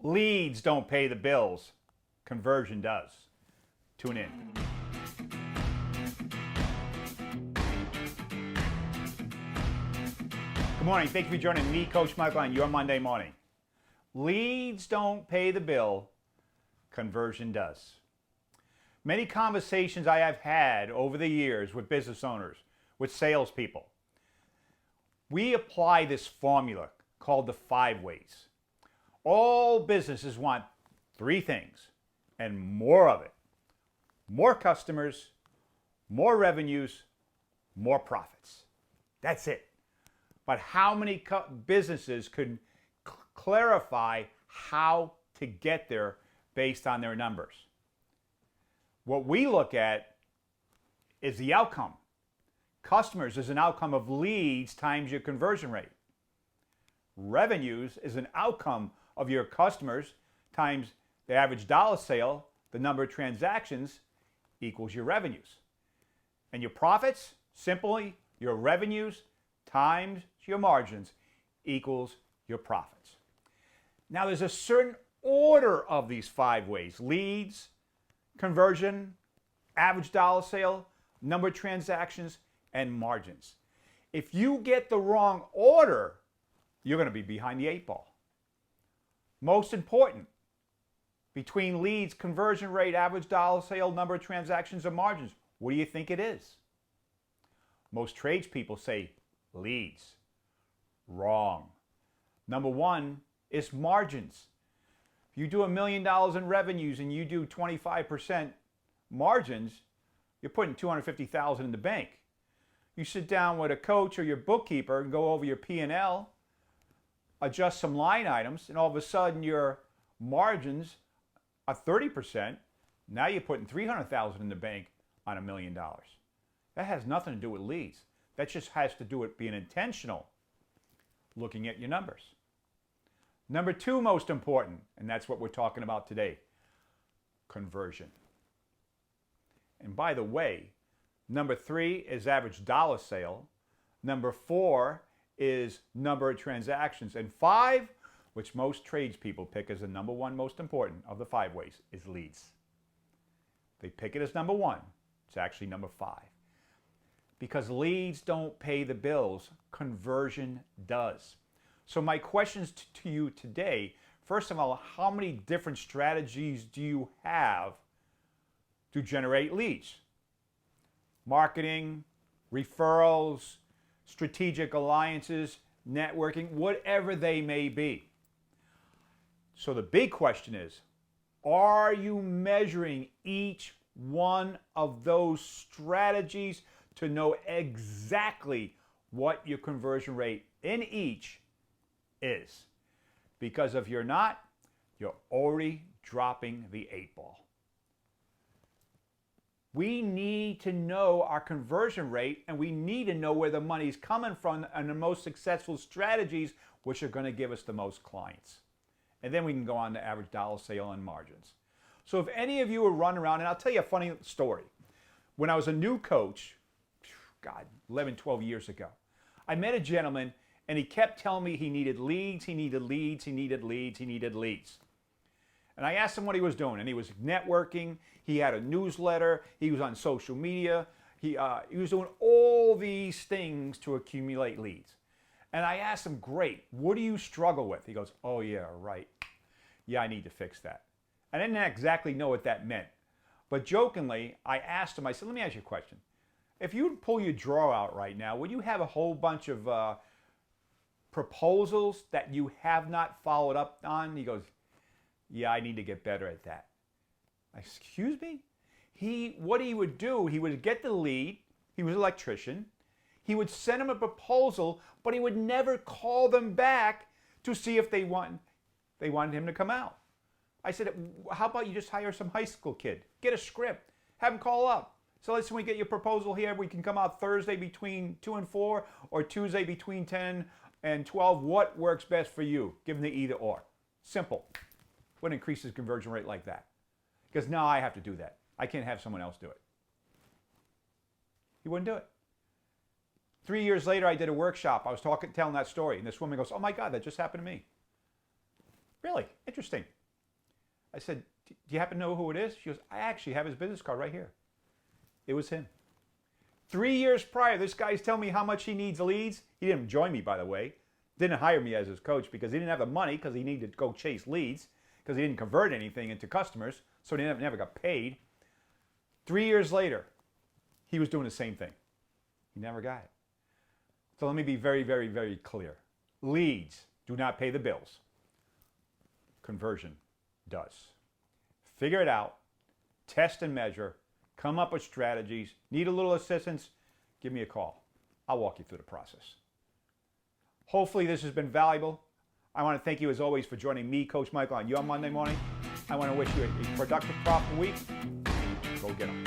Leads don't pay the bills. Conversion does. Tune in. Good morning. Thank you for joining me, Coach Michael, on your Monday morning. Leads don't pay the bill. Conversion does. Many conversations I have had over the years with business owners, with salespeople, we apply this formula called the 5 ways. All businesses want 3 things and more of it. More customers, more revenues, more profits. That's it. But how many businesses could clarify how to get there based on their numbers? What we look at is the outcome. Customers is an outcome of leads times your conversion rate. Revenues is an outcome of your customers times the average dollar sale, the number of transactions equals your revenues. And your profits, simply your revenues times your margins equals your profits. Now there's a certain order of these 5 ways: leads, conversion, average dollar sale, number of transactions, and margins. If you get the wrong order, you're going to be behind the 8 ball. Most important, between leads, conversion rate, average dollar sale, number of transactions, and margins, what do you think it is? Most tradespeople say leads. Wrong. Number 1 is margins. If you do $1 million in revenues and you do 25% margins, you're putting $250,000 in the bank. You sit down with a coach or your bookkeeper and go over your P&L, adjust some line items, and all of a sudden your margins are 30%. Now you're putting $300,000 in the bank on $1 million. That has nothing to do with leads. That just has to do with being intentional, looking at your numbers. Number 2 most important, and that's what we're talking about today, conversion. And by the way, number 3 is average dollar sale. Number 4 is number of transactions. And 5, which most tradespeople pick as the number 1 most important of the 5 ways, is leads. They pick it as number 1. It's actually number 5. Because leads don't pay the bills, conversion does. So my questions to you today, first of all, how many different strategies do you have to generate leads? Marketing, referrals, strategic alliances, networking, whatever they may be. So the big question is, are you measuring each one of those strategies to know exactly what your conversion rate in each is? Because if you're not, you're already dropping the 8 ball. We need to know our conversion rate, and we need to know where the money's coming from and the most successful strategies which are going to give us the most clients. And then we can go on to average dollar sale and margins. So if any of you are running around, and I'll tell you a funny story. When I was a new coach, 11, 12 years ago, I met a gentleman and he kept telling me he needed leads, he needed leads, he needed leads, he needed leads. And I asked him what he was doing, and he was networking, he had a newsletter, he was on social media, he was doing all these things to accumulate leads. And I asked him, great, what do you struggle with? He goes, oh yeah, right. Yeah, I need to fix that. I didn't exactly know what that meant. But jokingly, I asked him, I said, let me ask you a question. If you would pull your drawer out right now, would you have a whole bunch of proposals that you have not followed up on? He goes, yeah, I need to get better at that. Excuse me? What he would do, he would get the lead. He was an electrician. He would send him a proposal, but he would never call them back to see if they wanted him to come out. I said, how about you just hire some high school kid? Get a script. Have him call up. So listen, we get your proposal here. We can come out Thursday between 2 and 4 or Tuesday between 10 and 12. What works best for you? Give him the either or. Simple. What increases conversion rate like that? Because now I have to do that. I can't have someone else do it. He wouldn't do it. 3 years later, I did a workshop. I was telling that story, and this woman goes, oh my God, that just happened to me. Really? Interesting. I said, do you happen to know who it is? She goes, I actually have his business card right here. It was him. 3 years prior, this guy's telling me how much he needs leads. He didn't join me, by the way. Didn't hire me as his coach because he didn't have the money because he needed to go chase leads because he didn't convert anything into customers, so he never got paid. 3 years later, he was doing the same thing. He never got it. So let me be very, very, very clear. Leads do not pay the bills. Conversion does. Figure it out, test and measure, come up with strategies. Need a little assistance? Give me a call. I'll walk you through the process. Hopefully this has been valuable. I want to thank you as always for joining me, Coach Michael, on your Monday morning. I want to wish you a productive, profitable week. Go get them.